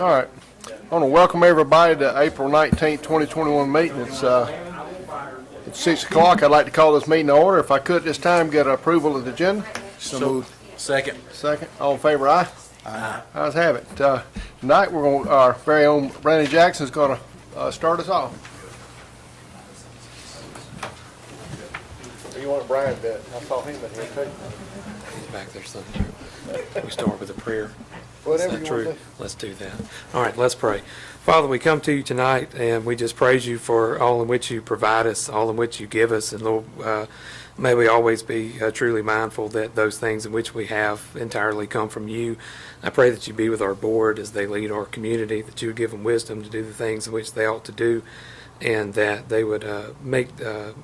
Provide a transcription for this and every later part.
All right. I want to welcome everybody to April 19th, 2021 meeting. It's 6 o'clock. I'd like to call this meeting to order. If I could this time get approval of the agenda. So moved. Second. All in favor, aye? Aye. Ayes have it. Tonight our very own Brandon Jackson is going to start us off. You want Brian to? I saw him in here too. He's back there somewhere. We start with a prayer. Whatever Is that you want true? to do. Let's do that. All right, let's pray. Father, we come to you tonight, and we just praise you for all in which you provide us, all in which you give us. And Lord, may we always be truly mindful that those things in which we have entirely come from you. I pray that you be with our board as they lead our community, that you would give them wisdom to do the things in which they ought to do, and that they would make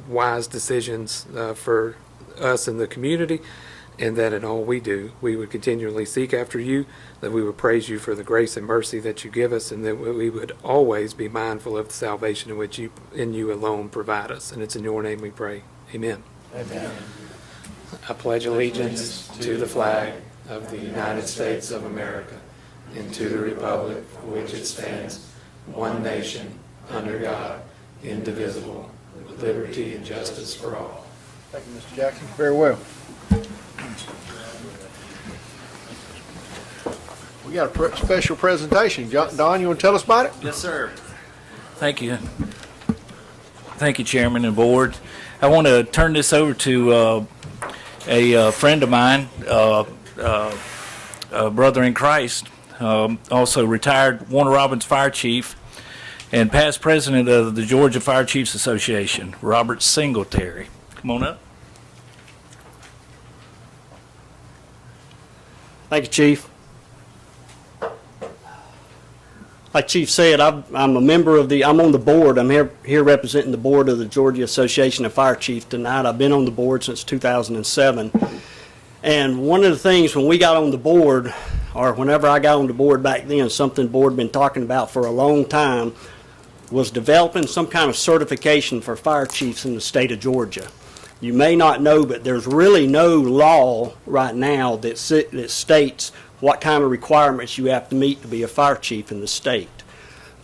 wise decisions for us in the community, and that in all we do, we would continually seek after you, that we would praise you for the grace and mercy that you give us, and that we would always be mindful of the salvation in which you, in you alone, provide us. And it's in your name we pray. Amen. Amen. I pledge allegiance to the flag of the United States of America and to the republic for which it stands, one nation, under God, indivisible, with liberty and justice for all. Thank you, Mr. Jackson. Very well. We got a special presentation. Don, you want to tell us about it? Yes, sir. Thank you. Thank you, Chairman and Board. I want to turn this over to a friend of mine, a brother in Christ, also retired Warner Robins Fire Chief and past president of the Georgia Fire Chiefs Association, Robert Singletary. Come on up. Thank you, Chief. Like Chief said, I'm a member of I'm on the board. I'm here representing the board of the Georgia Association of Fire Chiefs tonight. I've been on the board since 2007. And one of the things when we got on the board, or whenever I got on the board back then, something the board had been talking about for a long time, was developing some kind of certification for fire chiefs in the state of Georgia. You may not know, but there's really no law right now that states what kind of requirements you have to meet to be a fire chief in the state.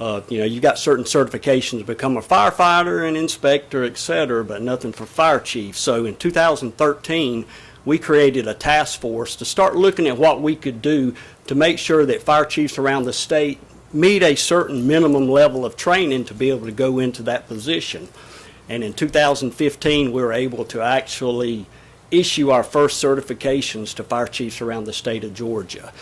You've got certain certifications to become a firefighter, an inspector, et cetera, but nothing for fire chief. So in 2013, we created a task force to start looking at what we could do to make sure that fire chiefs around the state meet a certain minimum level of training to be able to go into that position. And in 2015, we were able to actually issue our first certifications to fire chiefs around the state of Georgia.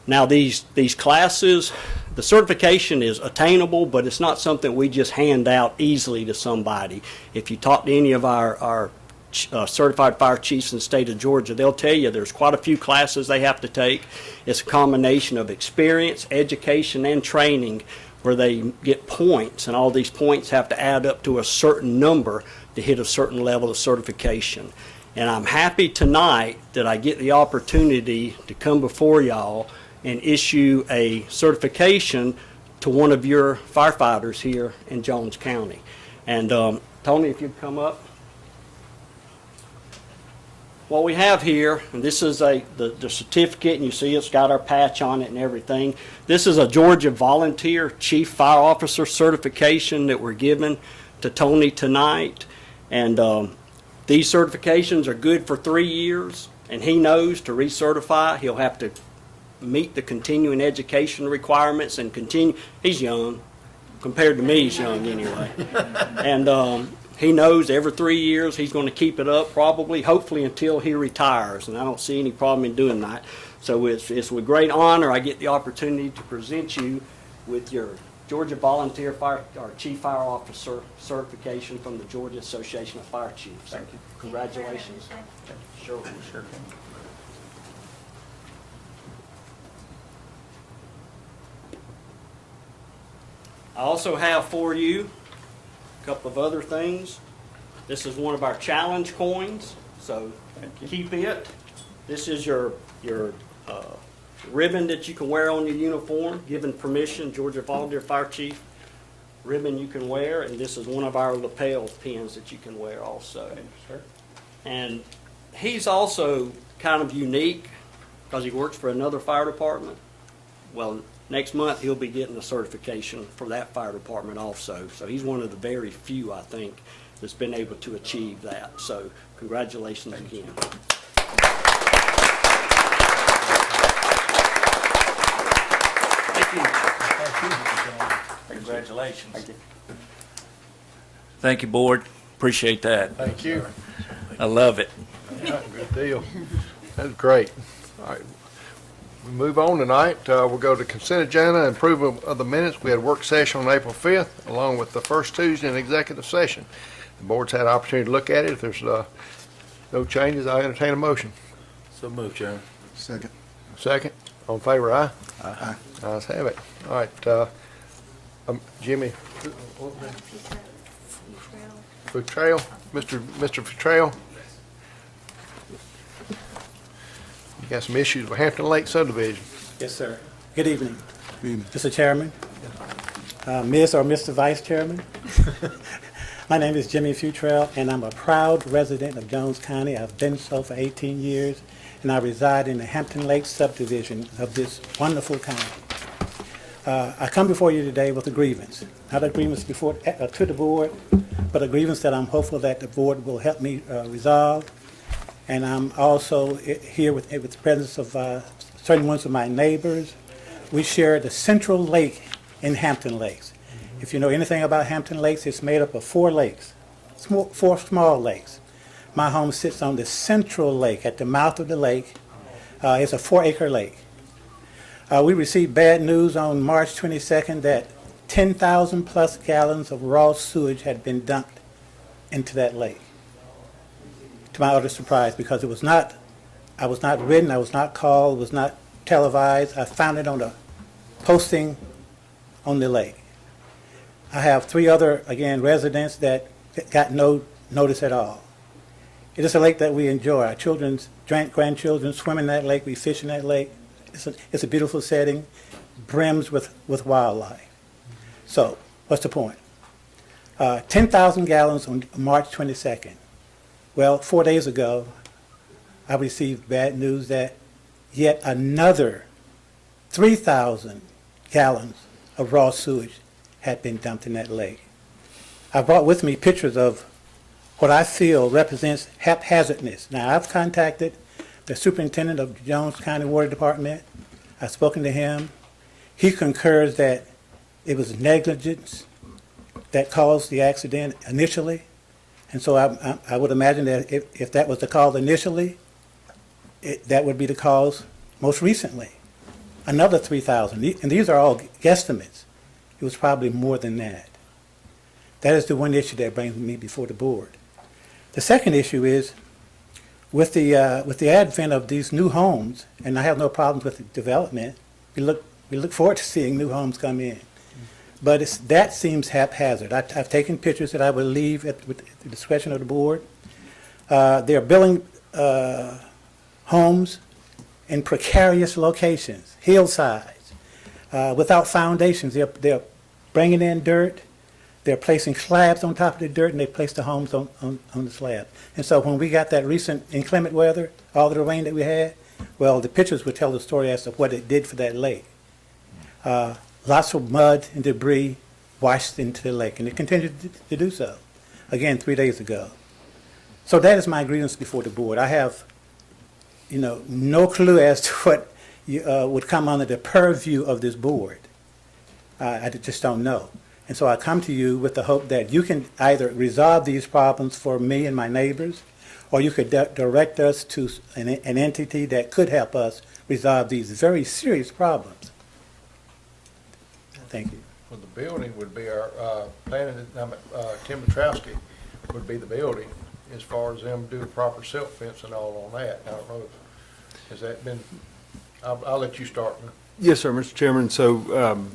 Now these classes, the certification is attainable, but it's not something we just hand out easily to somebody. If you talk to any of our certified fire chiefs in the state of Georgia, they'll tell you there's quite a few classes they have to take. It's a combination of experience, education, and training where they get points, and all these points have to add up to a certain number to hit a certain level of certification. And I'm happy tonight that I get the opportunity to come before y'all and issue a certification to one of your firefighters here in Jones County. And Tony, if you'd come up. What we have here, and this is the certificate, and you see it's got our patch on it and everything. This is a Georgia Volunteer Chief Fire Officer certification that we're giving to Tony tonight. And these certifications are good for 3 years, and he knows to recertify, he'll have to meet the continuing education requirements and continue. He's young. Compared to me, he's young anyway. And he knows every 3 years he's going to keep it up probably, hopefully until he retires, and I don't see any problem in doing that. So it's with great honor I get the opportunity to present you with your Georgia Volunteer Fire or Chief Fire Officer certification from the Georgia Association of Fire Chiefs. Thank you. Congratulations. Sure. I also have for you a couple of other things. This is one of our challenge coins, so keep it. This is your ribbon that you can wear on your uniform, given permission, Georgia Volunteer Fire Chief ribbon you can wear, and this is one of our lapel pins that you can wear also. And he's also kind of unique because he works for another fire department. well, next month he'll be getting a certification for that fire department also. So he's one of the very few, I think, that's been able to achieve that. So congratulations again. Congratulations. Thank you, board. Appreciate that. Thank you. I love it. Good deal. That's great. All right. We move on tonight. We'll go to consent agenda and approval of the minutes. We had a work session on April 5th, along with the first Tuesday in executive session. The board's had an opportunity to look at it. If there's no changes, I entertain a motion. So moved, Chairman. Second. Second. All in favor, aye? Aye. Ayes have it. All right, Jimmy. Futrell, Mr. Futrell. You got some issues with Hampton Lake subdivision. Yes, sir. Good evening, Evening. Mr. Chairman, Ms. or Mr. Vice Chairman. My name is Jimmy Futrell, and I'm a proud resident of Jones County. I've been so for 18 years, and I reside in the Hampton Lake subdivision of this wonderful county. I come before you today with a grievance, not a grievance to the board, but a grievance that I'm hopeful that the board will help me resolve. And I'm also here with the presence of certain ones of my neighbors. We share the central lake in Hampton Lakes. If you know anything about Hampton Lakes, it's made up of 4 lakes, 4 small lakes. My home sits on the central lake at the mouth of the lake. It's a 4-acre lake. We received bad news on March 22nd that 10,000 plus gallons of raw sewage had been dumped into that lake. To my utter surprise, because I was not written, I was not called, was not televised. I found it on a posting on the lake. I have 3 other, again, residents that got no notice at all. It is a lake that we enjoy. Our children's grandchildren swim in that lake. We fish in that lake. It's a beautiful setting, brims with wildlife. So, what's the point? 10,000 gallons on March 22nd. Well, 4 days ago, I received bad news that yet another 3,000 gallons of raw sewage had been dumped in that lake. I brought with me pictures of what I feel represents haphazardness. Now, I've contacted the superintendent of the Jones County Water Department. I've spoken to him. He concurs that it was negligence that caused the accident initially. And so I would imagine that if that was the cause initially, that would be the cause most recently. Another 3,000, and these are all guesstimates. It was probably more than that. That is the one issue that brings me before the board. The second issue is with the advent of these new homes, and I have no problems with the development. We look forward to seeing new homes come in, but that seems haphazard. I've taken pictures that I will leave with the discretion of the board. They're building homes in precarious locations, hillsides, without foundations. They're bringing in dirt. They're placing slabs on top of the dirt, and they place the homes on the slab. And so when we got that recent inclement weather, all of the rain that we had, well, the pictures would tell the story as to what it did for that lake. Lots of mud and debris washed into the lake, and it continued to do so, again, 3 days ago. So that is my grievance before the board. I have, no clue as to what would come under the purview of this board. I just don't know. And so I come to you with the hope that you can either resolve these problems for me and my neighbors, or you could direct us to an entity that could help us resolve these very serious problems. Thank you. Well, the building would be our, Tim Petrowski would be the building, as far as them doing proper silt fence and all on that. I don't know, has that been, I'll let you start. Yes, sir, Mr. Chairman. So,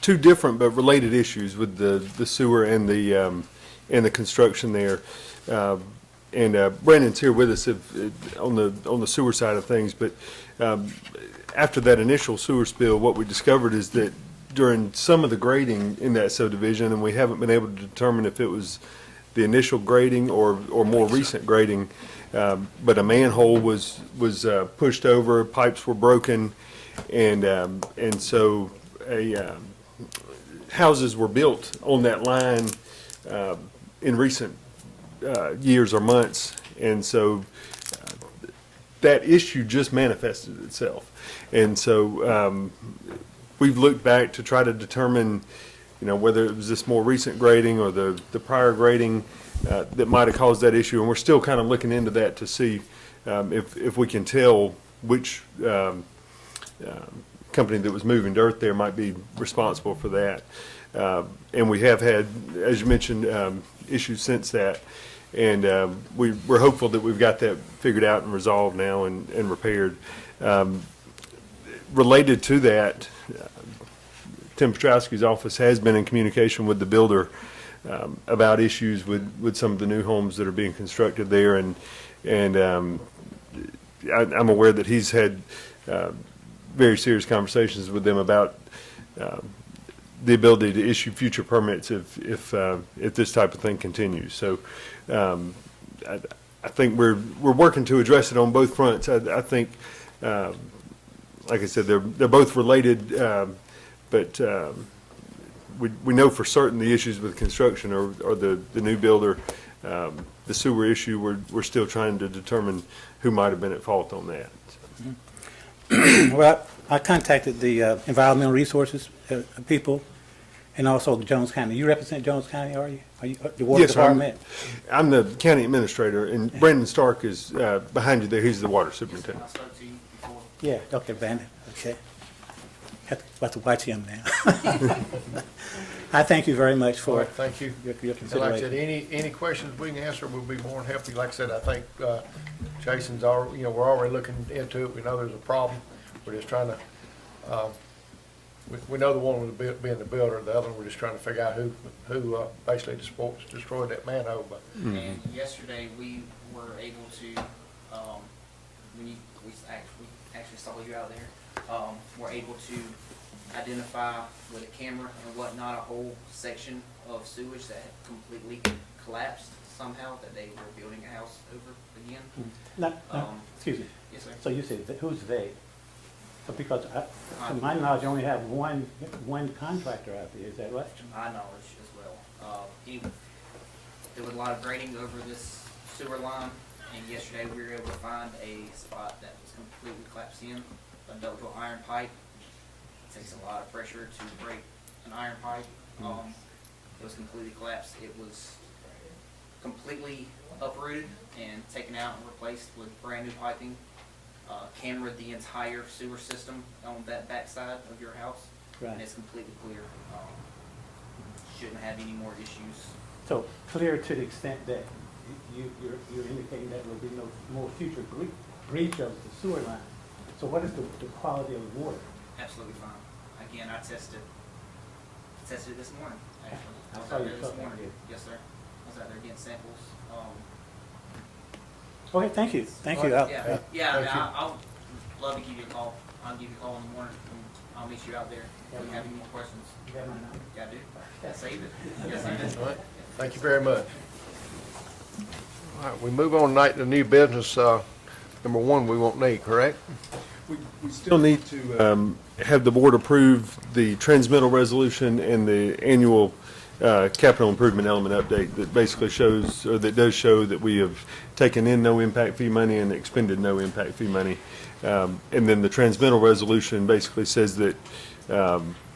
2 different but related issues with the sewer and the construction there. And Brandon's here with us on the sewer side of things. But after that initial sewer spill, what we discovered is that during some of the grading in that subdivision, and we haven't been able to determine if it was the initial grading or more recent grading, but a manhole was pushed over, pipes were broken, And so houses were built on that line in recent years or months, and so that issue just manifested itself. And so we've looked back to try to determine, whether it was this more recent grading or the prior grading that might have caused that issue, and we're still kind of looking into that to see if we can tell which company that was moving dirt there might be responsible for that. And we have had, as you mentioned, issues since that. And we're hopeful that we've got that figured out and resolved now and repaired. Related to that, Tim Petrowski's office has been in communication with the builder about issues with some of the new homes that are being constructed there. And I'm aware that he's had very serious conversations with them about the ability to issue future permits if this type of thing continues. So I think we're working to address it on both fronts. I think, like I said, they're both related, but we know for certain the issues with construction or the new builder. The sewer issue, we're still trying to determine who might have been at fault on that. Well, I contacted the environmental resources people and also the Jones County. You represent Jones County, are you? Are you the water Yes, sir. department? I'm the county administrator, and Brandon Stark is behind you there. He's the water superintendent. I spoke to you before. Yeah, okay, Brandon, okay. About to watch him now. I thank you very much All right, for thank you. your So like I said, consideration. any questions we can answer, we'll be more than happy. Like I said, I think Jason's already, we're already looking into it. We know there's a problem. We're just trying to, we know the one was being the builder, the other one, we're just trying to figure out who basically destroyed that manhole. But And yesterday, we were able to, when we actually saw you out there, we're able to identify with a camera and whatnot, a whole section of sewage that had completely collapsed somehow, that they were building a house over again. Excuse me, Yes, sir. so you said, who's they? So because, to my knowledge, you only have one contractor out there, is that right? To my knowledge as well. There was a lot of grading over this sewer line, and yesterday we were able to find a spot that was completely collapsed in, a ductile iron pipe. It takes a lot of pressure to break an iron pipe. It was completely collapsed. It was completely uprooted and taken out and replaced with brand new piping. Cameraed the entire sewer system on that backside of your house, Right. and it's completely clear. Shouldn't have any more issues. So clear to the extent that you're indicating that there will be no more future breach of the sewer line. So what is the quality of the water? Absolutely fine. Again, I tested it this morning, actually. I was saw out you there this took that, morning. yeah. Yes, sir. I was out there getting samples. Okay, thank you, thank you. All right. Yeah, I mean, Thank you. I'll love to give you a call. I'll give you a call in the morning, and I'll meet you out there if you have any more questions. You got my number? Yeah, I do. I saved it. Yes, I did. all right, thank you very much. All right, we move on tonight to new business. Number one, we won't need, correct? We still need to have the board approve the transmittal resolution and the annual capital improvement element update that basically shows, or that does show, that we have taken in no impact fee money and expended no impact fee money. And then the transmittal resolution basically says that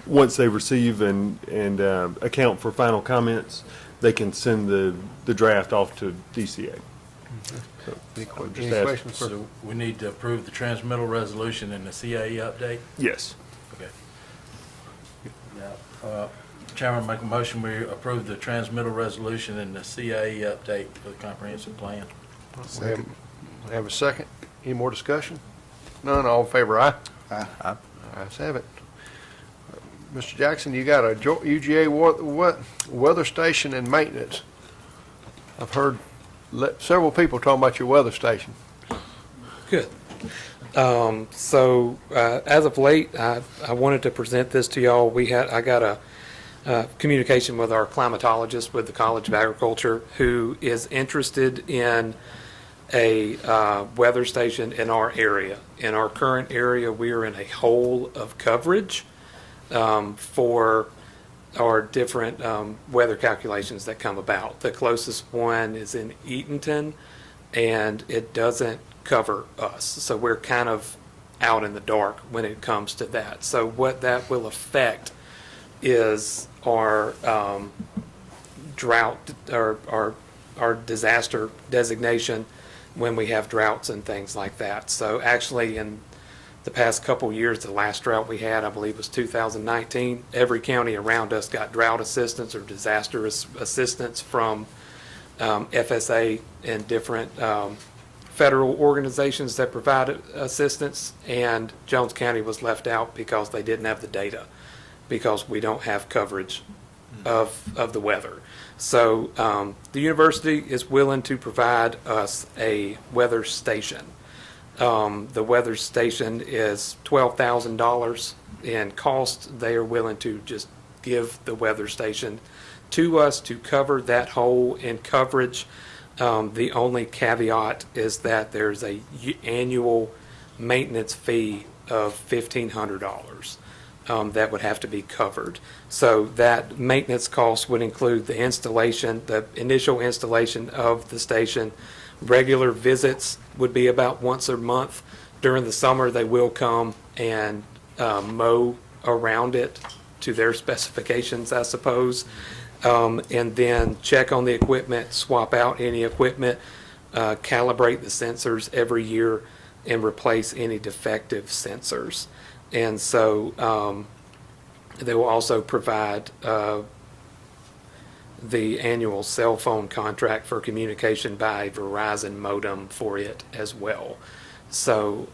once they receive and account for final comments, they can send the draft off to DCA. So, Any just ask questions? for- So we need to approve the transmittal resolution and the CAE update? Yes. Okay. Chairman, make a motion, we approve the transmittal resolution and the CAE update for the comprehensive plan. We have a second. Any more discussion? None, all in favor, aye? Aye. Ayes have it. Mr. Jackson, you got a UGA weather station and maintenance. I've heard several people talking about your weather station. Good. So as of late, I wanted to present this to y'all. I got a communication with our climatologist with the College of Agriculture, who is interested in a weather station in our area. In our current area, we are in a hole of coverage for our different weather calculations that come about. The closest one is in Eatonton, and it doesn't cover us. So we're kind of out in the dark when it comes to that. So what that will affect is our drought, our disaster designation when we have droughts and things like that. So actually, in the past couple years, the last drought we had, I believe, was 2019. Every county around us got drought assistance or disaster assistance from FSA and different federal organizations that provide assistance, and Jones County was left out because they didn't have the data, because we don't have coverage of the weather. So the university is willing to provide us a weather station. The weather station is $12,000 in cost. They are willing to just give the weather station to us to cover that hole in coverage. The only caveat is that there's a annual maintenance fee of $1,500 that would have to be covered. So that maintenance cost would include the installation, the initial installation of the station. Regular visits would be about once a month. During the summer, they will come and mow around it to their specifications, I suppose. And then check on the equipment, swap out any equipment, calibrate the sensors every year, and replace any defective sensors. And so they will also provide the annual cell phone contract for communication by Verizon modem for it as well. So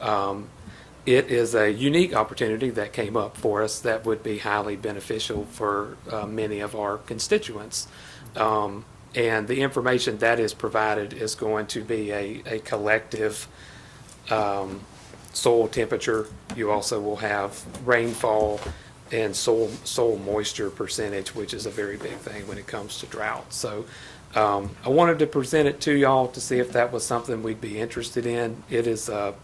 it is a unique opportunity that came up for us that would be highly beneficial for many of our constituents. And the information that is provided is going to be a collective soil temperature. You also will have rainfall and soil moisture percentage, which is a very big thing when it comes to drought. So I wanted to present it to y'all to see if that was something we'd be interested in. It is a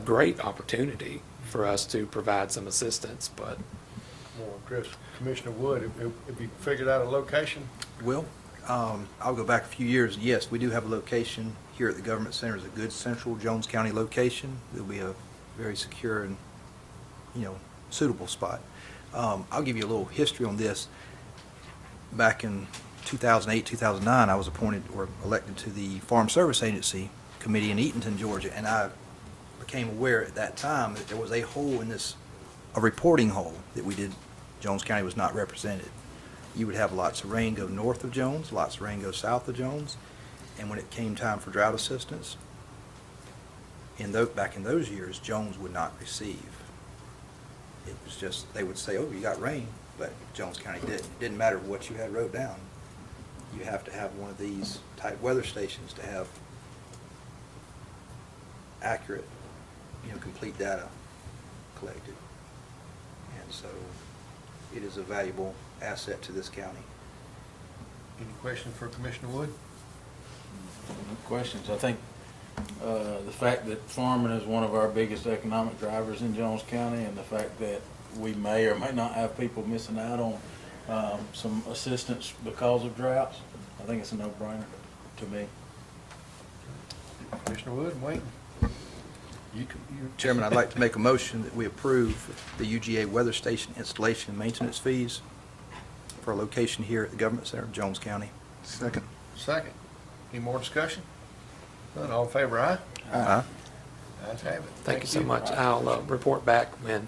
great opportunity for us to provide some assistance, but Well, Chris, Commissioner Wood, have you figured out a location? Well, I'll go back a few years. Yes, we do have a location here at the Government Center. It's a good central Jones County location. It'll be a very secure and, suitable spot. I'll give you a little history on this. Back in 2008, 2009, I was appointed or elected to the Farm Service Agency Committee in Eatonton, Georgia, and I became aware at that time that there was a hole in this, a reporting hole that we did. Jones County was not represented. You would have lots of rain go north of Jones, lots of rain go south of Jones, and when it came time for drought assistance, back in those years, Jones would not receive. It was just, they would say, oh, you got rain, but Jones County didn't. It didn't matter what you had wrote down. You have to have one of these type weather stations to have accurate, complete data collected. And so it is a valuable asset to this county. Any questions for Commissioner Wood? No questions. I think the fact that farming is one of our biggest economic drivers in Jones County, and the fact that we may or may not have people missing out on some assistance because of droughts, I think it's a no-brainer to me. Commissioner Wood, Wayne? Chairman, I'd like to make a motion that we approve the UGA weather station installation and maintenance fees for a location here at the Government Center, Jones County. Second. Second. Any more discussion? None, all in favor, aye? Aye. Ayes have it. thank you so much. I'll report back when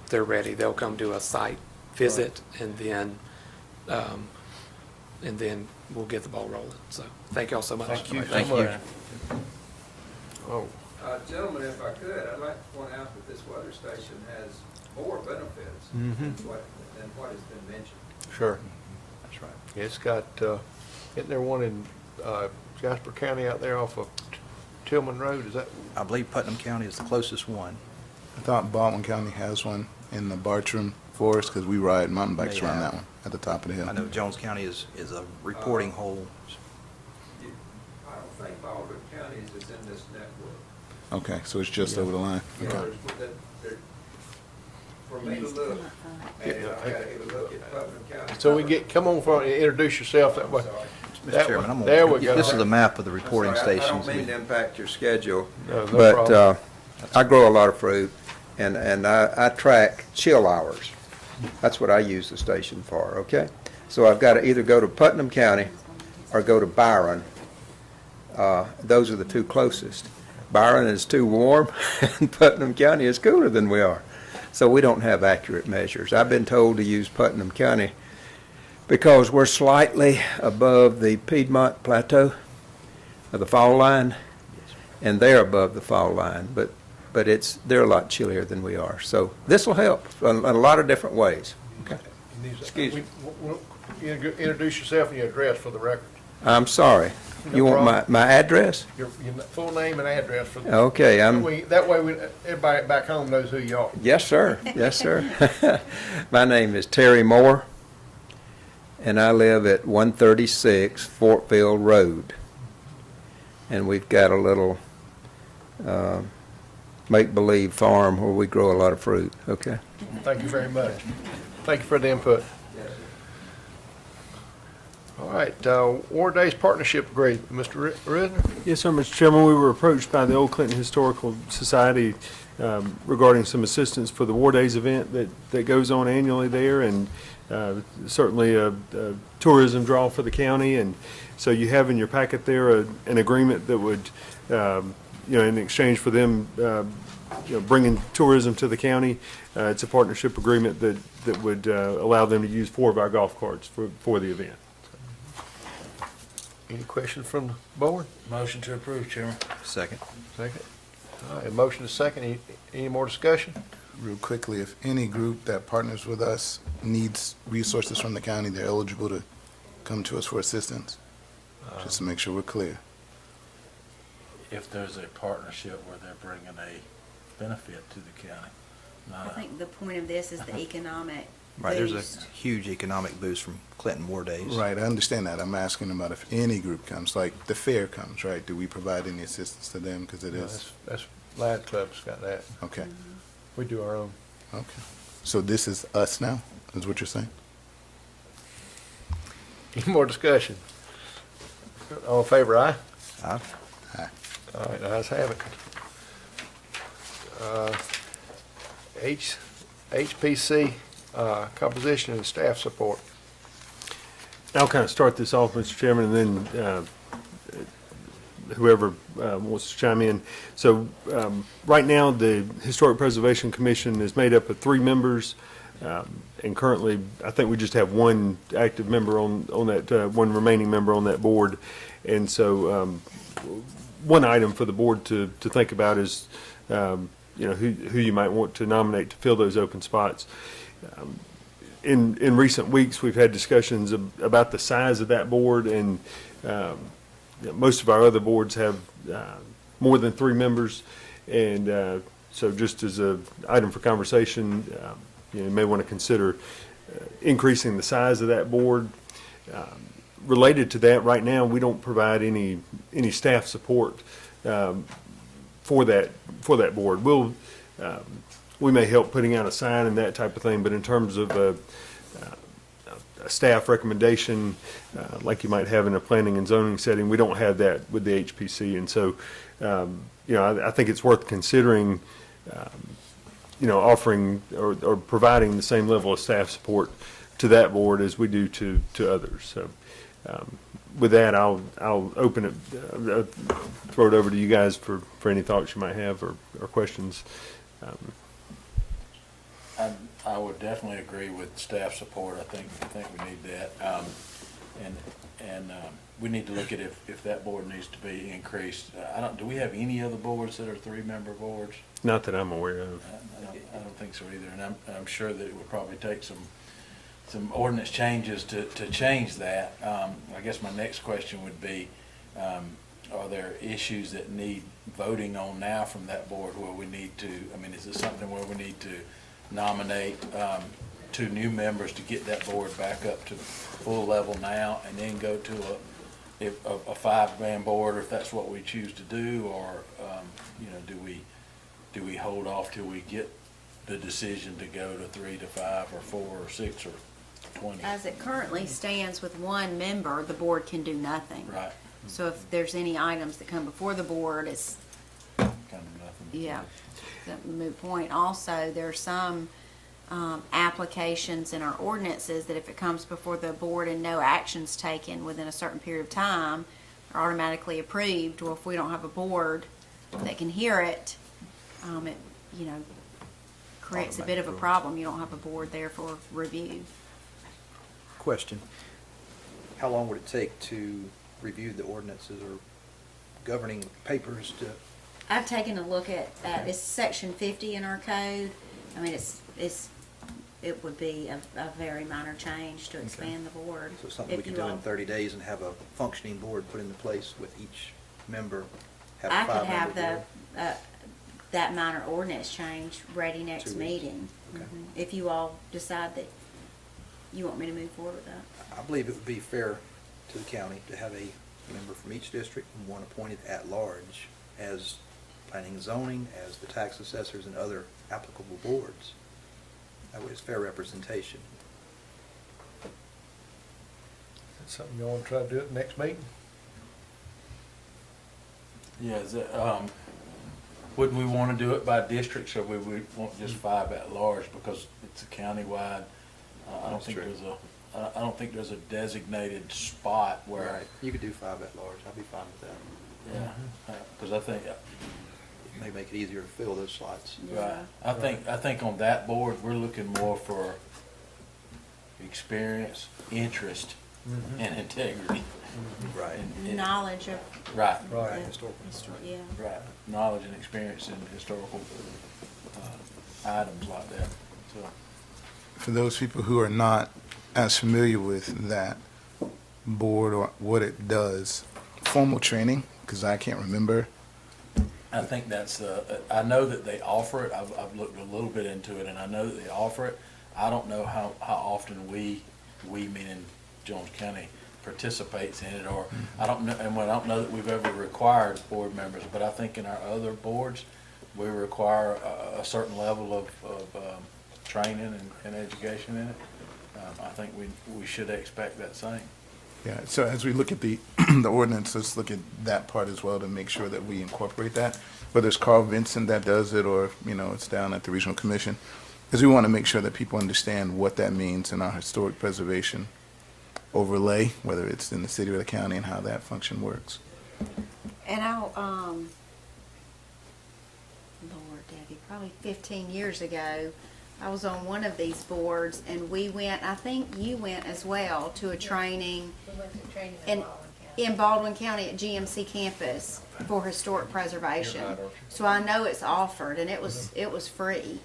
they're ready. They'll come do a site visit, and then we'll get the ball rolling. So thank y'all so much. Thank you so Thank you. much. Oh, Gentlemen, if I could, I'd like to point out that this weather station has more benefits than what has been mentioned. sure. That's right. It's got, isn't there one in Jasper County out there off of Tillman Road? Is that? I believe Putnam County is the closest one. I thought Baldwin County has one in the Bartram Forest, because we ride mountain bikes They around have. that one at the top of the hill. I know Jones County is a reporting hole. I don't think Baldwin County Okay, so it's just over the line. You know, Okay. for me to look, and I gotta even look at Putnam County. So we come on front and introduce yourself that way. That Mr. Chairman, I'm way. There we gonna, go. this is a map of the reporting I'm sorry, stations. I don't mean to impact your schedule, No, no but problem. I grow a lot of fruit, and I track chill hours. That's what I use the station for, okay? So I've got to either go to Putnam County or go to Byron. Those are the two closest. Byron is too warm, and Putnam County is cooler than we are. So we don't have accurate measures. I've been told to use Putnam County because we're slightly above the Piedmont Plateau of the fall line, and they're above the fall line, but they're a lot chillier than we are. So this will help in a lot of different ways. Excuse me. Introduce yourself and your address for the record. I'm sorry. No You want problem. my address? Your full name and address for the. Okay, That way everybody back home knows who you are. yes, sir. Yes, sir. My name is Terry Moore, and I live at 136 Fortfield Road. And we've got a little make-believe farm where we grow a lot of fruit, okay? Thank you very much. Thank you for the input. All right, Ward Days Partnership Agreement, Mr. Risner? Yes, sir, Mr. Chairman, we were approached by the Old Clinton Historical Society regarding some assistance for the War Days event that goes on annually there, and certainly a tourism draw for the county. And so you have in your packet there an agreement that would, in exchange for them, bringing tourism to the county, it's a partnership agreement that would allow them to use 4 of our golf carts for the event. Any questions from the board? Motion to approve, Chairman. Second. Second. All right, a motion is second. Any more discussion? Real quickly, if any group that partners with us needs resources from the county, they're eligible to come to us for assistance, just to make sure we're clear. If there's a partnership where they're bringing a benefit to the county, I not a, think the point of this is the economic Right, there's boost. a huge economic boost from Clinton War Days. Right, I understand that. I'm asking about if any group comes, like the fair comes, right? Do we provide any assistance to them? Because it is, That's Lad Club's got that. okay, We do our own. okay. So this is us now, is what you're saying? Any more discussion? All in favor, aye? Aye. All right, ayes have it. HPC, composition and staff support. I'll kind of start this off, Mr. Chairman, and then whoever wants to chime in. So right now, the Historic Preservation Commission is made up of 3 members, and currently, I think we just have 1 active member on that, 1 remaining member on that board. And so one item for the board to think about is, who you might want to nominate to fill those open spots. In recent weeks, we've had discussions about the size of that board, and most of our other boards have more than 3 members, and so just as an item for conversation, you may want to consider increasing the size of that board. Related to that, right now, we don't provide any staff support for that board. We may help putting out a sign and that type of thing, but in terms of a staff recommendation, like you might have in a planning and zoning setting, we don't have that with the HPC. And so, I think it's worth considering, offering or providing the same level of staff support to that board as we do to others. So, with that, I'll open it, throw it over to you guys for any thoughts you might have or questions. I would definitely agree with staff support. I think we need that. And we need to look at if that board needs to be increased. Do we have any other boards that are 3-member boards? Not that I'm aware of. I don't think so either. And I'm sure that it would probably take some ordinance changes to change that. I guess my next question would be, are there issues that need voting on now from that board where we need to, is it something where we need to nominate 2 new members to get that board back up to full level now and then go to if a five-man board, or if that's what we choose to do, or, do we hold off till we get the decision to go to 3 to 5 or 4 or 6 or 20? As it currently stands with one member, the board can do nothing. Right, So if there's any items that come before the board, it's, kind of nothing. yeah, it's a moot point. Also, there's some applications in our ordinances that if it comes before the board and no action's taken within a certain period of time, are automatically approved. Well, if we don't have a board that can hear it, it, creates a bit of a problem. You don't have a board there for review. Question. How long would it take to review the ordinances or governing papers to, I've taken a look at it's section 50 in our code. I mean, it would be a very minor change to expand the board. so something we If could you do all- in 30 days and have a functioning board put into place with each member, have I a could have five-member the, board? that minor ordinance change ready next 2 weeks. meeting. Okay. If you all decide that you want me to move forward with that. I believe it would be fair to the county to have a member from each district and one appointed at large as planning and zoning, as the tax assessors and other applicable boards. That way it's fair representation. That's something you want to try to do at the next meeting? Yeah, is it, wouldn't we want to do it by districts, or we want just 5 at large, because it's a countywide? I don't That's think true. I don't think there's a designated spot where. Right. You could do 5 at large. I'd be fine with that. Yeah, because I think, It may make it easier to fill those slots. right, I think on that board, we're looking more for experience, interest, and integrity. Right. And- Knowledge of. Right, Right. the- Historical. Yeah. right, knowledge and experience in historical items like that, so. For those people who are not as familiar with that board or what it does, formal training, because I can't remember. I think that's, I know that they offer it, I've looked a little bit into it, and I know that they offer it. I don't know how often we meaning Jones County, participates in it, or, I don't know, and I don't know that we've ever required board members, but I think in our other boards, we require a certain level of training and education in it. I think we should expect that same. Yeah, so as we look at the, the ordinance, let's look at that part as well to make sure that we incorporate that. Whether it's Carl Vincent that does it or, it's down at the Regional Commission. Because we want to make sure that people understand what that means in our historic preservation overlay, whether it's in the city or the county, and how that function works. And I'll, Lord, Debbie, probably 15 years ago, I was on one of these boards, and we went, I think you went as well, to a training We went to training in Baldwin County at GMC campus for historic preservation. So I know it's offered, and it was free.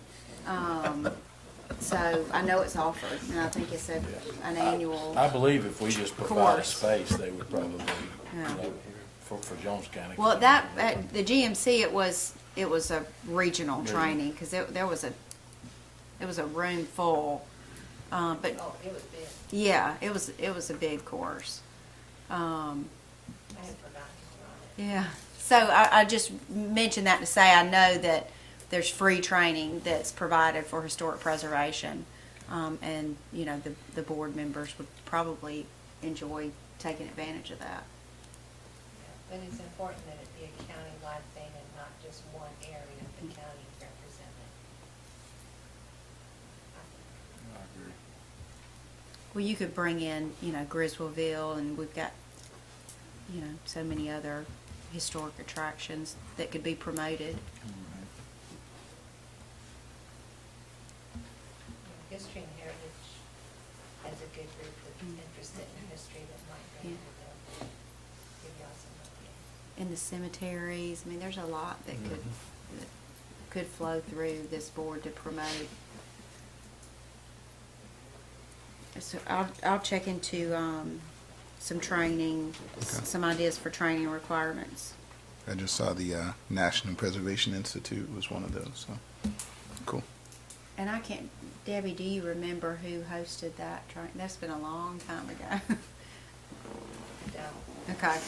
So I know it's offered, and I think it's an annual. I believe if we just provide a Course. space, they would probably, Yeah. for Jones County. Well, that, at the GMC, it was a regional training, because there was a room full. But, Oh, it was big. yeah, it was a big course. I had forgotten about it. Yeah, so I just mentioned that to say I know that there's free training that's provided for historic preservation. And, the board members would probably enjoy taking advantage of that. But it's important that it be a county-wide thing and not just one area of the county represented. I agree. Well, you could bring in, Griswoldville, and we've got, so many other historic attractions that could be promoted. History and Heritage has a good group that's interested in history that might be able to give y'all some ideas. In the cemeteries, I mean, there's a lot that could flow through this board to promote. So I'll check into, some training, some ideas for training requirements. I just saw the National Preservation Institute was one of those, so, cool. And I can't, Debbie, do you remember who hosted that training? That's been a long time ago. I don't. Okay.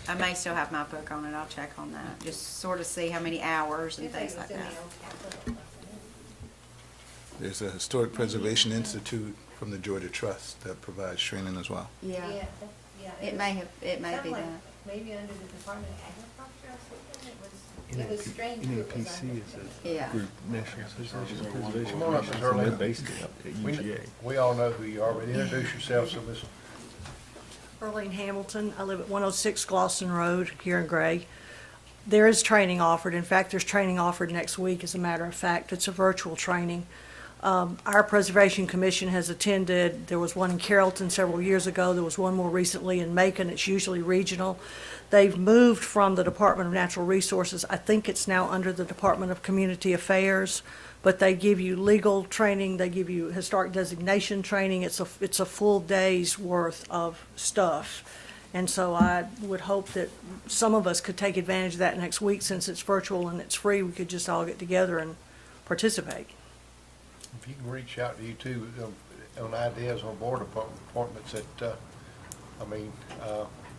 I may still have my book on it. I'll check on that. Just sort of see how many hours and things like that. There's a Historic Preservation Institute from the Georgia Trust that provides training as well. Yeah. Yeah. It may be Sounded like that. maybe under the Department of Agriculture or something. It was strange. who it was under. Yeah. National Association of Preservation. Come on up, Ms. Early. They're based at UGA. We all know who you are, but introduce yourself, so Ms. Earlene Hamilton. I live at 106 Glosson Road here in Gray. There is training offered. In fact, there's training offered next week, as a matter of fact. It's a virtual training. Our Preservation Commission has attended. There was one in Carrollton several years ago. There was one more recently in Macon. It's usually regional. They've moved from the Department of Natural Resources. I think it's now under the Department of Community Affairs. But they give you legal training, they give you historic designation training. It's a full day's worth of stuff. And so I would hope that some of us could take advantage of that next week. Since it's virtual and it's free, we could just all get together and participate. If you can reach out to you too, on ideas on board appointments that,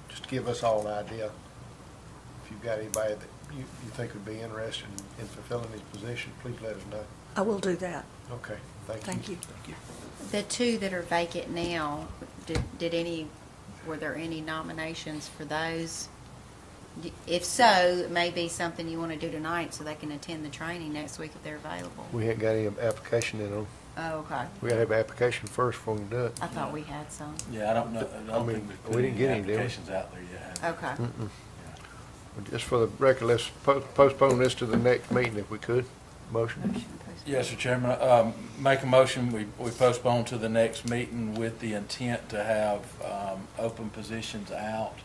just give us all an idea. If you've got anybody that you think would be interested in fulfilling these positions, please let us know. I will do that. Okay, Thank you. The two that are vacant now, were there any nominations for those? If so, it may be something you want to do tonight so they can attend the training next week if they're available. We haven't got any application in on. Oh, okay. We gotta have an application first before we can do it. I thought we had some. Yeah, I don't know, I don't think we've we put didn't any get any, did we? applications out there yet. have we? Okay. Just for the record, let's postpone this to the next meeting if we could. Motion? Yes, Mr. Chairman, make a motion, we postpone to the next meeting with the intent to have open positions out.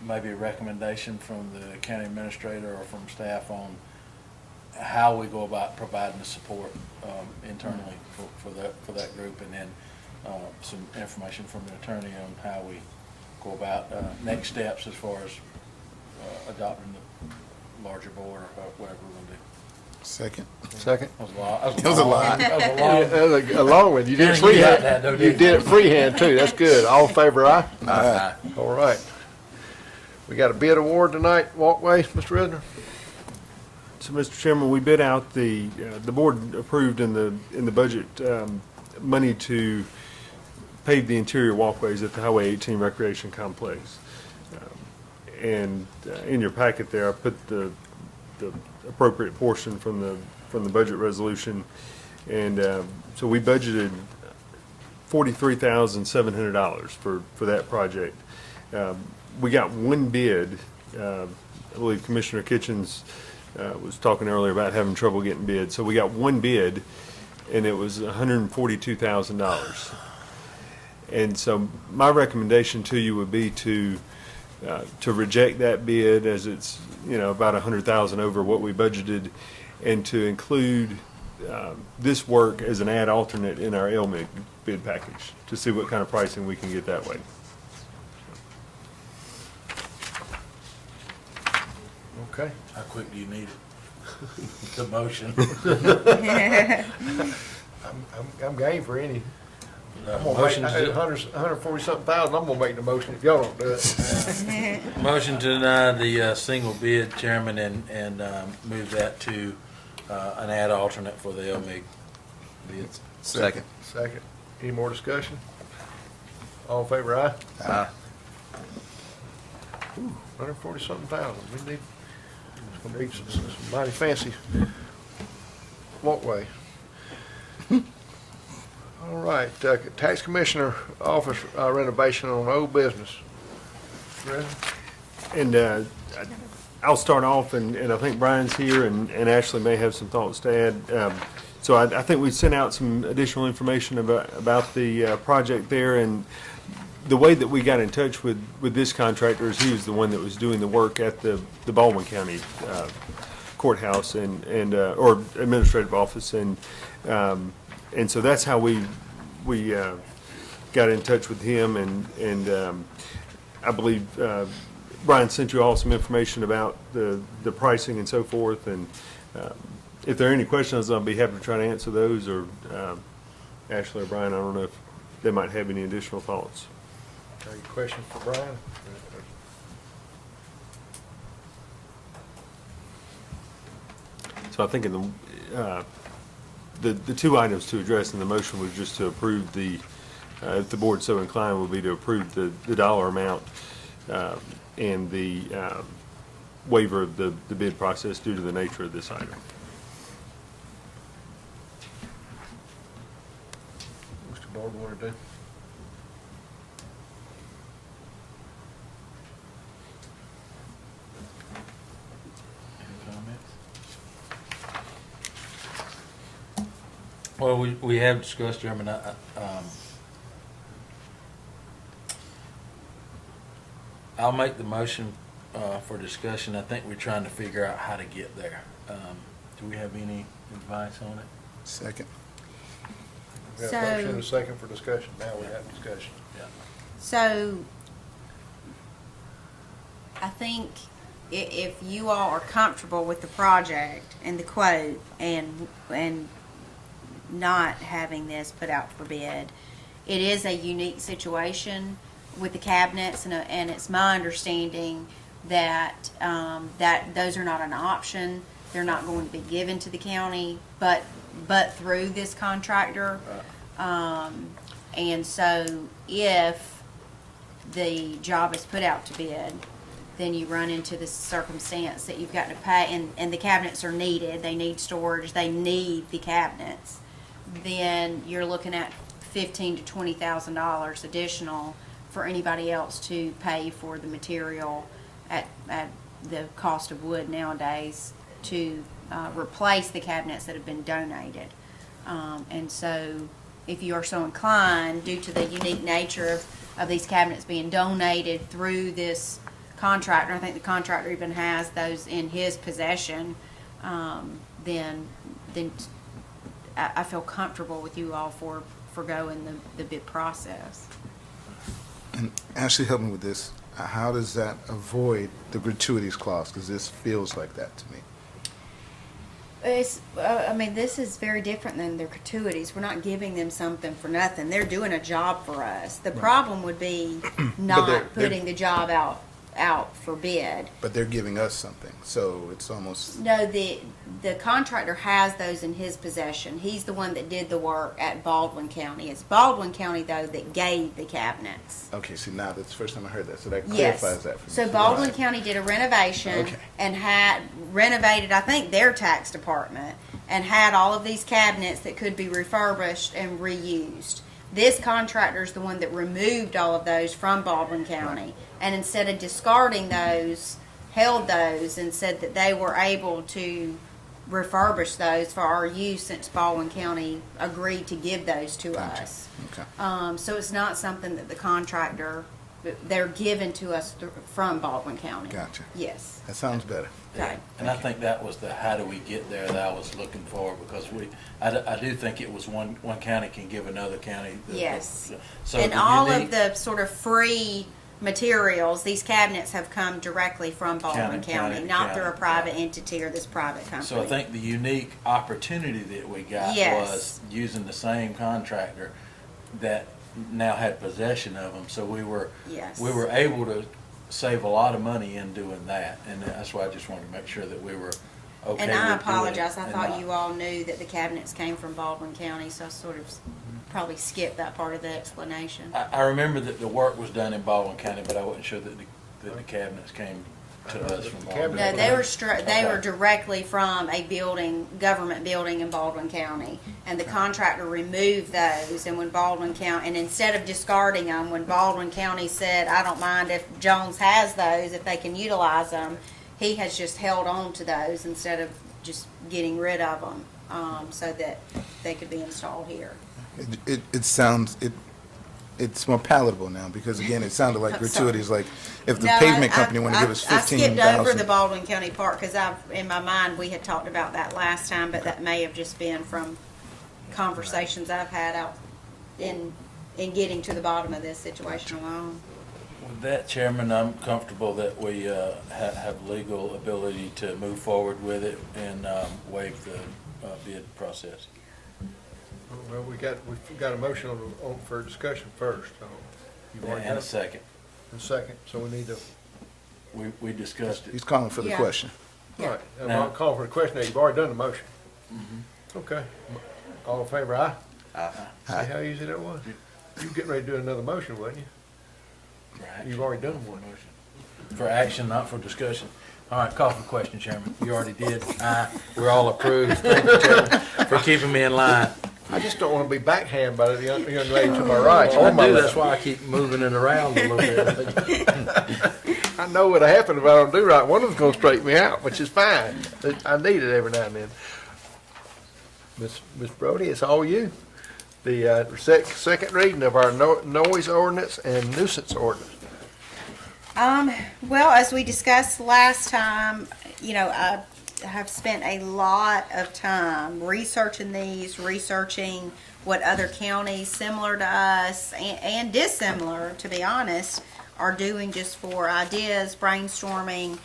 Maybe a recommendation from the county administrator or from staff on how we go about providing the support internally for that group, and then some information from the attorney on how we go about next steps as far as adopting the larger board or whatever we're going to do. Second. Second? That was a lot. It was a lot. That was a long. That was a long one. You did it Yeah, you got freehand. that, though, You didn't did it freehand too. That's good. All in favor, aye? Aye. All right. We got a bid award tonight, Walkway, Mr. Risner? So, Mr. Chairman, we bid out the board approved in the budget money to pave the interior walkways at the Highway 18 Recreation Complex. And in your packet there, I put the appropriate portion from the budget resolution. And so we budgeted $43,700 for that project. We got one bid. I believe Commissioner Kitchens was talking earlier about having trouble getting bids. So we got one bid, and it was $142,000. And so my recommendation to you would be to reject that bid, as it's, about $100,000 over what we budgeted, and to include this work as an ad alternate in our LMIG bid package to see what kind of pricing we can get that way. Okay. How quick do you need it? The motion. I'm game for any. I'm gonna Motion make, to- 140-something thousand, I'm gonna make the motion if y'all don't do it. Motion to deny the single bid, Chairman, and move that to an ad alternate for the LMIG bids. Second. Second. Any more discussion? All in favor, aye? Aye. 140-something thousand. We need, it's gonna be some mighty fancy walkway. All right, Tax Commissioner Office renovation on old business. Ready? And I'll start off, and I think Brian's here, and Ashley may have some thoughts to add. So I think we sent out some additional information about the project there, and the way that we got in touch with this contractor is he was the one that was doing the work at the Baldwin County courthouse or administrative office, and so that's how we got in touch with him, and I believe Brian sent you all some information about the pricing and so forth, and if there are any questions, I'll be happy to try to answer those, or Ashley or Brian, I don't know if they might have any additional thoughts. Any questions for Brian? So I think in the two items to address in the motion was just to approve if the board so inclined, would be to approve the dollar amount and the waiver of the bid process due to the nature of this item. What's the board want to do? Any comments? Well, we have discussed, Chairman, I'll make the motion for discussion. I think we're trying to figure out how to get there. Do we have any advice on it? Second. We have a motion and a second for discussion. Now we have discussion. So, I think if you all are comfortable with the project and the quote and not having this put out for bid, it is a unique situation with the cabinets, and it's my understanding that that those are not an option. They're not going to be given to the county, but through this contractor. And so if the job is put out to bid, then you run into the circumstance that you've got to pay, and the cabinets are needed. They need storage. They need the cabinets. Then you're looking at $15,000 to $20,000 additional for anybody else to pay for the material at the cost of wood nowadays to replace the cabinets that have been donated. And so if you are so inclined, due to the unique nature of these cabinets being donated through this contractor, I think the contractor even has those in his possession, then I feel comfortable with you all for going the bid process. And Ashley, help me with this. How does that avoid the gratuities clause? Because this feels like that to me. I mean, this is very different than their gratuities. We're not giving them something for nothing. They're doing a job for us. The problem would be not putting the job out for bid. But they're giving us something, so it's almost... No, the contractor has those in his possession. He's the one that did the work at Baldwin County. It's Baldwin County, though, that gave the cabinets. Okay, see, now that's the first time I heard that, so that Yes. clarifies that for me. So Baldwin County did a renovation Okay. and had renovated, I think, their tax department, and had all of these cabinets that could be refurbished and reused. This contractor is the one that removed all of those from Baldwin County, and instead of discarding those, held those and said that they were able to refurbish those for our use since Baldwin County agreed to give those to Gotcha. us. Okay. So it's not something that the contractor, they're given to us from Baldwin County. Gotcha. Yes. That sounds better. Okay. And I think that was the how do we get there that I was looking for, because I do think it was one county can give another county. Yes. So And the all unique- of the sort of free materials, these cabinets have come directly from Baldwin County, not through a private entity or this private company. So I think the unique opportunity that we got Yes. was using the same contractor that now had possession of them. So we were Yes. able to save a lot of money in doing that, and that's why I just wanted to make sure that we were okay. And with I doing it apologize, I and thought not- you all knew that the cabinets came from Baldwin County, so I sort of probably skipped that part of the explanation. I remember that the work was done in Baldwin County, but I wasn't sure that the cabinets came to us from Baldwin. No, they were they were Okay. directly from a government building in Baldwin County, and the contractor removed those. And when Baldwin County, and instead of discarding them, when Baldwin County said, "I don't mind if Jones has those, if they can utilize them," he has just held on to those instead of just getting rid of them, so that they could be installed here. It sounds, it's more palatable now, because again, it sounded like I'm gratuities, like if the No, pavement company wanted to give us I skipped over the 15,000. Baldwin County part because in my mind, we had talked about that last time, but that may have just been from conversations I've had out in getting to the bottom of this situation alone. With that, Chairman, I'm comfortable that we have legal ability to move forward with it and waive the bid process. Well, we've got a motion on for discussion first. You've already And done a it? second. A second, so we need to, We discussed it. He's calling for the Yeah. question. all right, I'm Now- not calling for the question, now. You've already done the motion. Okay, all in favor, aye? See how easy that was? You getting ready to do another motion, wasn't you? You've already done one. For action, not for discussion. All right, call for the question, Chairman. You already did. Aye. We're all approved. Thank you, Chairman, for keeping me in line. I just don't want to be backhanded by the young lady to my right or I my do, left. that's why I keep moving it around a little bit. I know what'll happen if I don't do right. One of them's gonna straighten me out, which is fine. I need it every now and then. Miss Brody, it's all you. The second reading of our noise ordinance and nuisance ordinance. Well, as we discussed last time, I have spent a lot of time researching these, researching what other counties similar to us and dissimilar, to be honest, are doing just for ideas, brainstorming.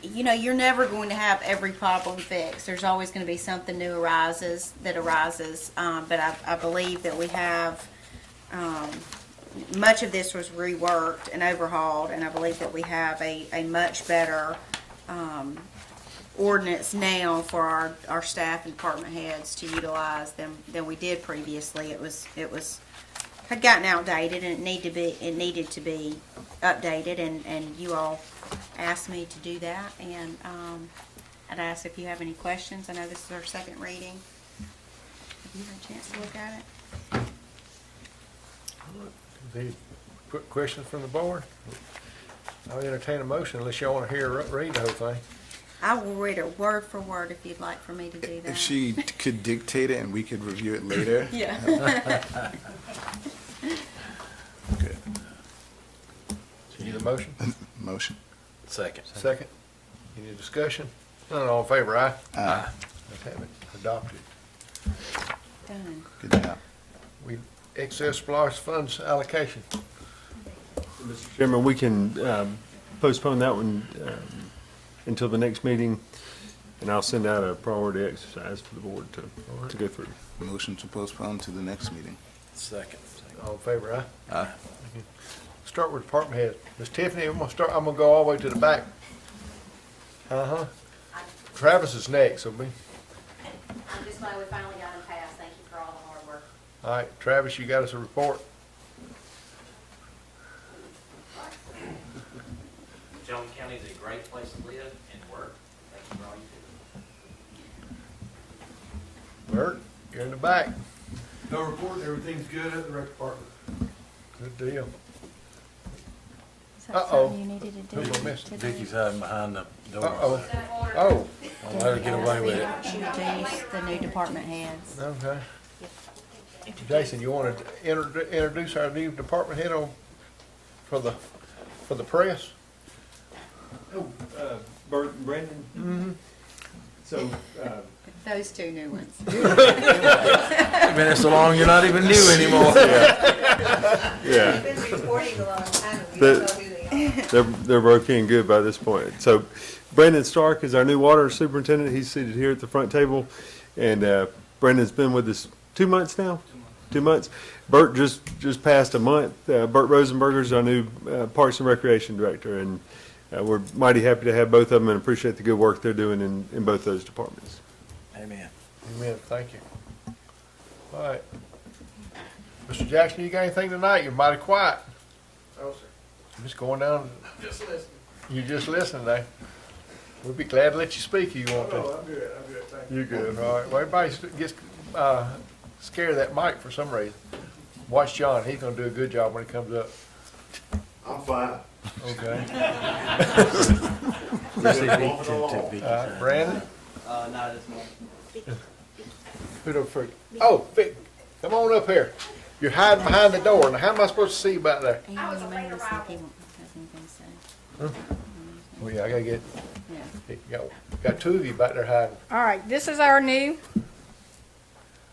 You're never going to have every problem fixed. There's always going to be something new arises. But I believe that we have, much of this was reworked and overhauled, and I believe that we have a much better ordinance now for our staff and department heads to utilize than we did previously. It had gotten outdated, and it needed to be updated, and you all asked me to do that, and I'd ask if you have any questions. I know this is our second reading. Have you had a chance to look at it? Any quick questions from the board? I'll entertain a motion unless y'all want to read the whole thing. I will read it word for word if you'd like for me to do that. If she could dictate it and we could review it later. Yeah. Okay. Need a motion? Motion. Second. Second. Any discussion? None, all in favor, aye? Aye. Let's have it adopted. Done. Good job. Excess splash funds allocation. Mr. Chairman, we can postpone that one until the next meeting, and I'll send out a priority exercise for the board to go through. Motion to postpone to the next meeting. Second. All in favor, aye? Aye. Start with department heads. Miss Tiffany, I'm gonna go all the way to the back. Uh-huh. Travis is next, so I'm just glad we finally got them passed. Thank you for all the hard work. all right, Travis, you got us a report? Jones County is a great place to live and work. Thank you for all you do. Bert, you're in the back. No report, everything's good at the rec department. Good deal. Is that Uh-oh. something you needed to do Who's gonna miss it? today? Vicky's hiding behind the door. Uh-oh. Oh, Don't let her get away with it. Introduce the new department heads. okay. Jason, you want to introduce our new department head for the press? Oh, Bert and Brandon? Mm-hmm. So, Those two new ones. It's been so long, you're not even new anymore. yeah. We've been reporting a long time, and we don't know who they are. They're working good by this point. So Brandon Stark is our new water superintendent. He's seated here at the front table. And Brandon's been with us 2 months now? 2 months. Bert just passed a month. Bert Rosenberger is our new Parks and Recreation Director. And we're mighty happy to have both of them and appreciate the good work they're doing in both those departments. Amen. Amen, thank you. All right. Mr. Jackson, you got anything tonight? You're mighty quiet. No, sir. I'm just going down. Just listening. You just listening there. We'll be glad to let you speak if you want to. I'm good, thank you. You're good, all right. Well, everybody gets scared of that mic for some reason. Watch John, he's gonna do a good job when he comes up. I'm fine. Okay. Vicky. Brandon? Not this morning. Who the freak? Oh, Vic, come on up here. You're hiding behind the door. Now, how am I supposed to see you back there? I was afraid of anything to say. Oh, yeah, I gotta get, Yeah. got two of you back there hiding. All right, this is our new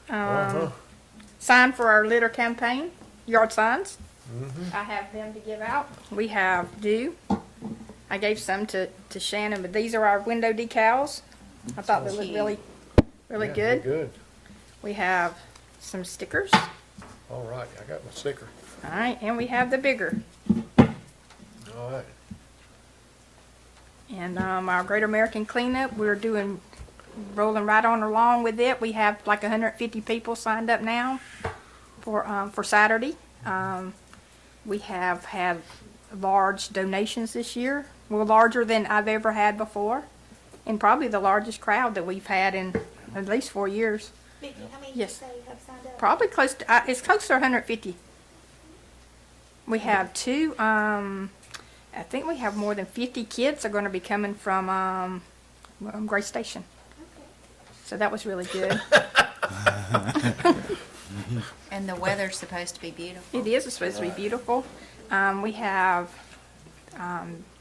Uh-huh. sign for our litter campaign, yard signs. I have them to give out. We have dew. I gave some to Shannon, but these are our window decals. I thought they looked really Yeah, good. Good. We have some stickers. All right, I got my sticker. All right, and we have the bigger. All right. And our Great American Cleanup, we're rolling right on along with it. We have like 150 people signed up now for Saturday. We have had large donations this year. We're larger than I've ever had before, and probably the largest crowd that we've had in at least 4 years. Vicki, how many Yes. did you say have signed up? Probably close to, it's close to 150. We have two, I think we have more than 50 kids are going to be coming from Gray Station. So that was really good. And the weather's supposed to be beautiful. It is supposed to be beautiful. We have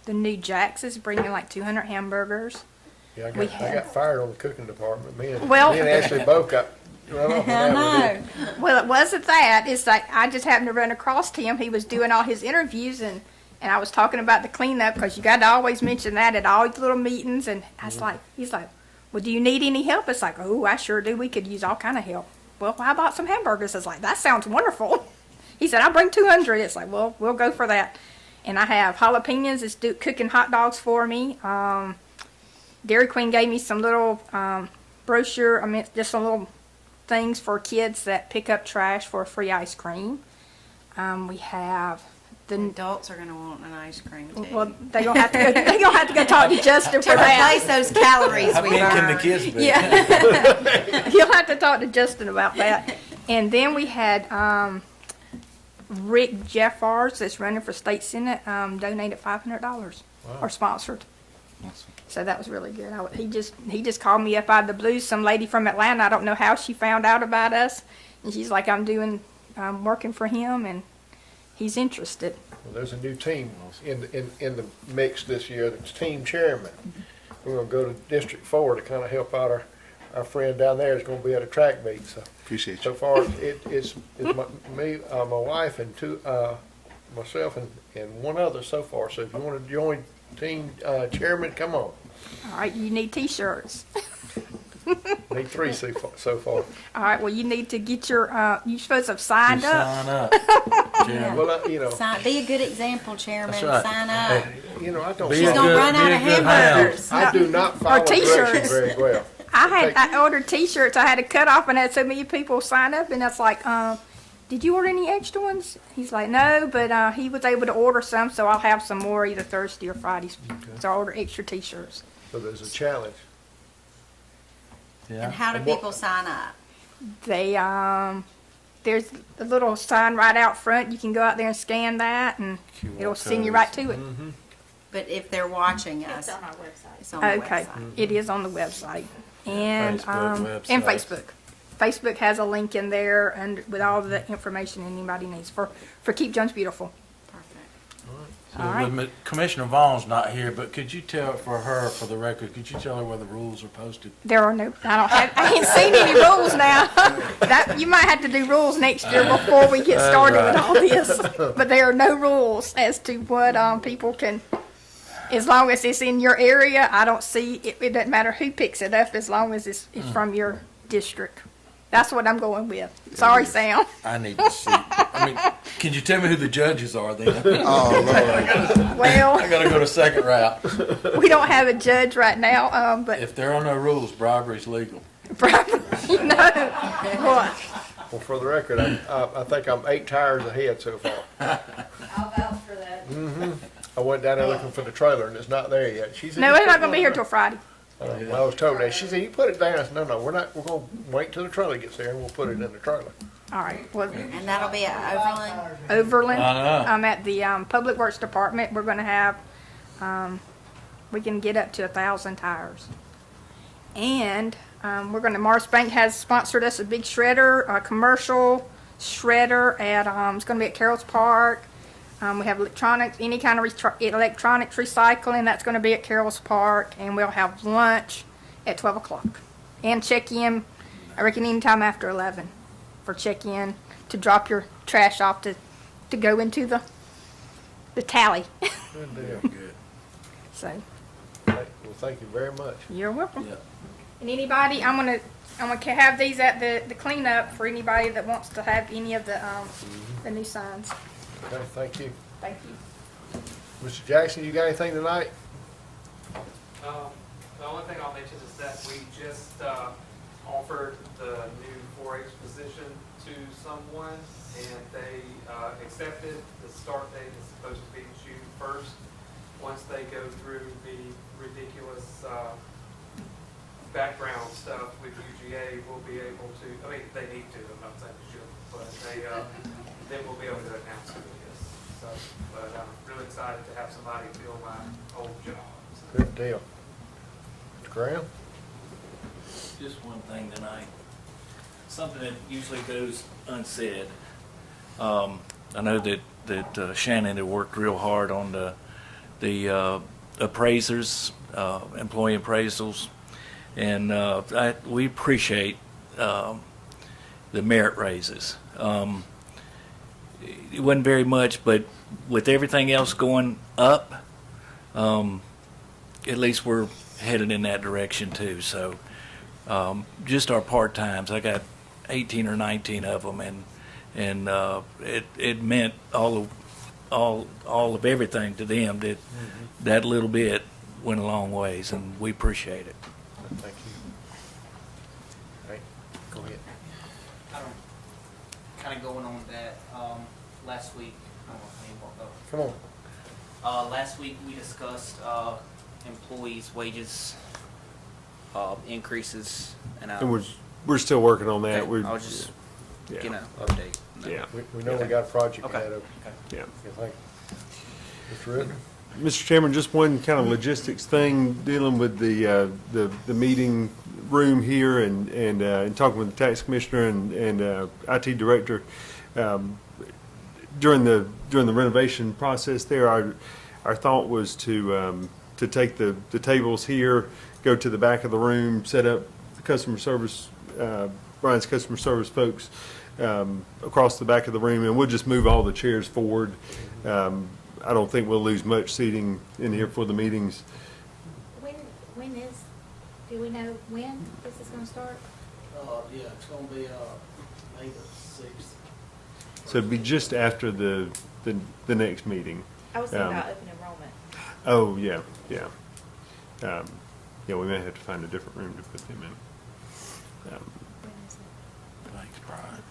the new Jack's is bringing like 200 hamburgers. Yeah, We I had- got fired on the cooking department. Me and Ashley both got run off on that one. Well, it wasn't that. It's like I just happened to run across him. He was doing all his interviews, and I was talking about the cleanup because you got to always mention that at all the little meetings. And I was like, he's like, well, do you need any help? It's like, oh, I sure do. We could use all kind of help. Well, how about some hamburgers? It's like, that sounds wonderful. He said, I'll bring 200. It's like, well, we'll go for that. And I have jalapenos is cooking hot dogs for me. Dairy Queen gave me some little brochure. I mean, just some little things for kids that pick up trash for free ice cream. We have The adults are gonna want an ice cream too. well, they gonna have to go. They gonna have to go talk to Justin To for that. replace those calories How we big can the burn. kids be? Yeah, you'll have to talk to Justin about that. And then we had Rick Jeffars that's running for state senate donated $500 or sponsored. So that was really good. He just called me up out of the blue. Some lady from Atlanta. I don't know how she found out about us, and she's like, I'm working for him, and he's interested. Well, there's a new team in the mix this year. That's team chairman. We're gonna go to District 4 to kind of help out our friend down there is gonna be at a track meet. So Appreciate so you. far it's me, my wife, and myself and one other so far. So if you want to join team chairman, come on. All right, you need T-shirts. Need 3 so far. All right, well, you need to get your. You're supposed to have signed You up. sign up. Yeah. Well, Be a good example, Chairman. That's right. Sign up. I don't. Be She's a gonna good- run out be a of good hamburgers. I do not follow T-shirts. directions very well. I ordered T-shirts. I had a cutoff and had so many people sign up, and that's like, did you order any extra ones? He's like, no, but he was able to order some, so I'll have some more either Thursday or Friday. So I ordered extra T-shirts. So there's a challenge. And how do people sign up? They there's a little sign right out front. You can go out there and scan that, and it'll send you right to it. But if they're watching us, It's on our website. it's on the Okay, website. it is on the website and Facebook and website. Facebook. Facebook has a link in there and with all the information anybody needs for Keep Jones Beautiful. Perfect. All right. Commissioner Vaughn's not here, but could you tell for the record, could you tell her where the rules are posted? There are no. I ain't seen any rules now. That you might have to do rules next year before we get started with all this. But there are no rules as to what people can. As long as it's in your area, I don't see it. It doesn't matter who picks it up as long as it's from your district. That's what I'm going with. Sorry, Sam. I need to see. I mean, can you tell me who the judges are then? Oh, Lord. Well, I gotta go to second route. we don't have a judge right now, but If there are no rules, bribery's legal. probably no. What? Well, for the record, I think I'm 8 tires ahead so far. I'll vouch for that. I went down there looking for the trailer and it's not there yet. She said, No, it's not going to be here till Friday. I was told that. She said, you put it down. I said, no, we're not. We're going to wait till the trailer gets there and we'll put it in the trailer. All right. Well, And that'll be at Overland. Overland. I know. I'm at the Public Works Department. We're going to have, we can get up to 1,000 tires. And we're going to, Mars Bank has sponsored us a big shredder, a commercial shredder at, it's going to be at Carroll's Park. We have electronics, any kind of electronics recycling, that's going to be at Carroll's Park. And we'll have lunch at 12 o'clock. And check in, I reckon anytime after 11 for check in to drop your trash off to go into the tally. Good deal. Good. So Well, thank you very much. you're welcome. Yeah. And anybody, I'm going to I'm gonna have these at the cleanup for anybody that wants to have any of the new signs. Okay, thank you. Thank you. Mr. Jackson, you got anything tonight? The only thing I'll mention is that we just offered the new 4-H position to someone, and they accepted. The start date is supposed to be June 1st. Once they go through the ridiculous background stuff with UGA, we'll be able to, I mean, they need to, I'm not saying they should, but then we'll be able to announce who it is. So, but I'm really excited to have somebody fill my old job. So. Good deal. Mr. Graham? Just one thing tonight, something that usually goes unsaid. I know that Shannon had worked real hard on the appraisers, employee appraisals, and we appreciate the merit raises. It wasn't very much, but with everything else going up, at least we're headed in that direction too. So just our part-times, I got 18 or 19 of them, and it meant all of everything to them. That little bit went a long ways, and we appreciate it. Thank you. All right, go ahead. Kind of going on that, last week, I don't know if anyone walked up. Come on. Last week, we discussed employees' wages increases, and And we're still working on that. I was just yeah. getting an update. Yeah. We know we got a project Okay. ahead of. Yeah. You think? Mr. Ritter? Mr. Chairman, just one kind of logistics thing dealing with the meeting room here and talking with the tax commissioner and IT director. During the renovation process there, our thought was to take the tables here, go to the back of the room, set up the customer service, Brian's customer service folks across the back of the room, and we'll just move all the chairs forward. I don't think we'll lose much seating in here for the meetings. When is, do we know when this is gonna start? Yeah, it's gonna be, May the 6th. So it'd be just after the next meeting. I was thinking about open enrollment. Oh, yeah. Yeah, we may have to find a different room to put them in. When is it? Thanks, Brian.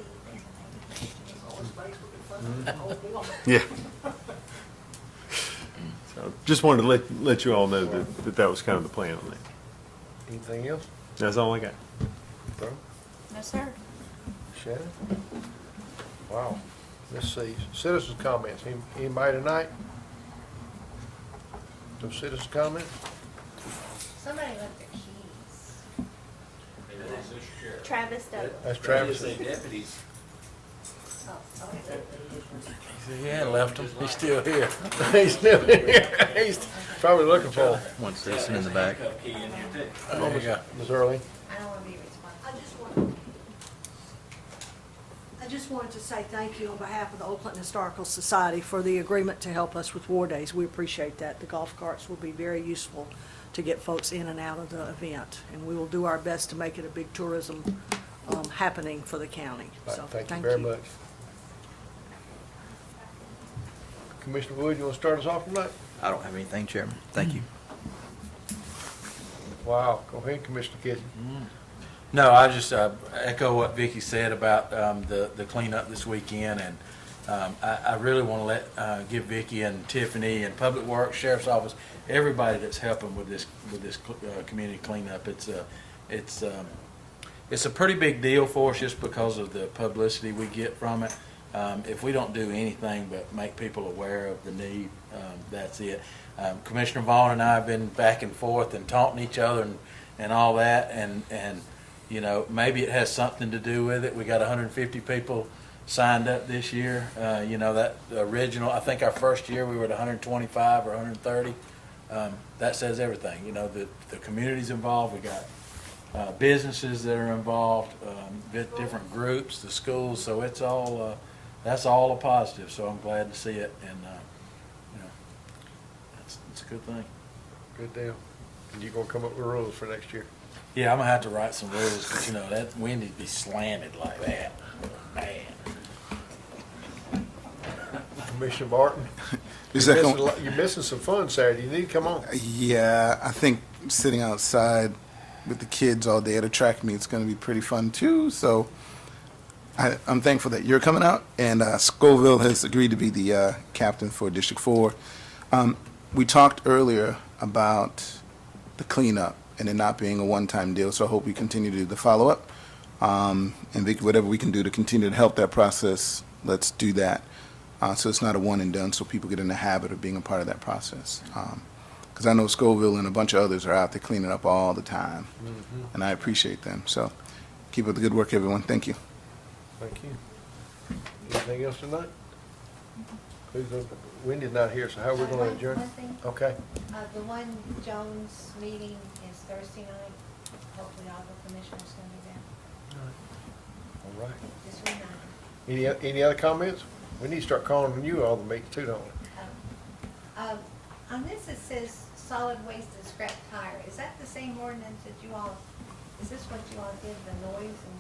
Yeah. So just wanted to let you all know that was kind of the plan on that. Anything else? That's all I got. Bro? No, sir. Shannon? Wow. Let's see. Citizens' comments. Anybody tonight? No citizens' comments? Somebody left their keys. Travis Douglas. That's Travis. deputies. Oh, okay. He hadn't left him. He's still here. He's still here. He's probably looking for him. One citizen in the back. There you go. Ms. Early? I don't wanna be responsible. I just wanted to say thank you on behalf of the Oakland Historical Society for the agreement to help us with War Days. We appreciate that. The golf carts will be very useful to get folks in and out of the event, and we will do our best to make it a big tourism happening for the county. So Thank you very much. Commissioner Wood, you want to start us off tonight? I don't have anything, Chairman. Thank you. Wow. Go ahead, Commissioner Kitchen. No, I just echo what Vicki said about the cleanup this weekend, and I really want to give Vicki and Tiffany and Public Works, Sheriff's Office, everybody that's helping with this community cleanup. It's a pretty big deal for us just because of the publicity we get from it. If we don't do anything but make people aware of the need, that's it. Commissioner Vaughn and I have been back and forth and taunting each other and all that, and you know, maybe it has something to do with it. We got 150 people signed up this year. You know, that original, I think our first year we were at 125 or 130. That says everything. You know, the community's involved. We got businesses that are involved, different groups, the schools. So it's all, that's all a positive. So I'm glad to see it, and you know, it's a good thing. Good deal. And you're going to come up with rules for next year? Yeah, I'm gonna have to write some rules, but you know, that windy be slanted like that. Man. Commissioner Barton? Is You're that missing, going- you're missing some fun Saturday. You need to come on. Yeah, I think sitting outside with the kids all day at a track meet is going to be pretty fun too. So I'm thankful that you're coming out, and Scoville has agreed to be the captain for District 4. We talked earlier about the cleanup and it not being a one-time deal, so I hope we continue to do the follow-up. And Vicky, whatever we can do to continue to help that process, let's do that. So it's not a one and done, so people get in the habit of being a part of that process. Because I know Scoville and a bunch of others are out there cleaning up all the time, and I appreciate them. So keep up the good work, everyone. Thank you. Thank you. Anything else tonight? Wendy's not here, so how are we gonna adjourn? One thing, Okay. the one Jones meeting is Thursday night. Hopefully all the commissioners can be there. All right. Just a reminder. Any other comments? We need to start calling you all the meetings too, don't we? On this, it says solid waste and scrap tire. Is that the same ordinance that you all, is this what you all did, the noise and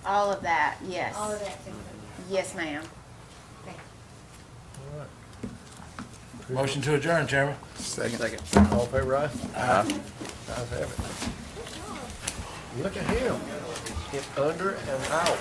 All of that, yes. all of that? Yes, ma'am. Thank you. All right. Motion to adjourn, Chairman. Second. All in favor, aye? Ayes have it. Look at him. In under an hour.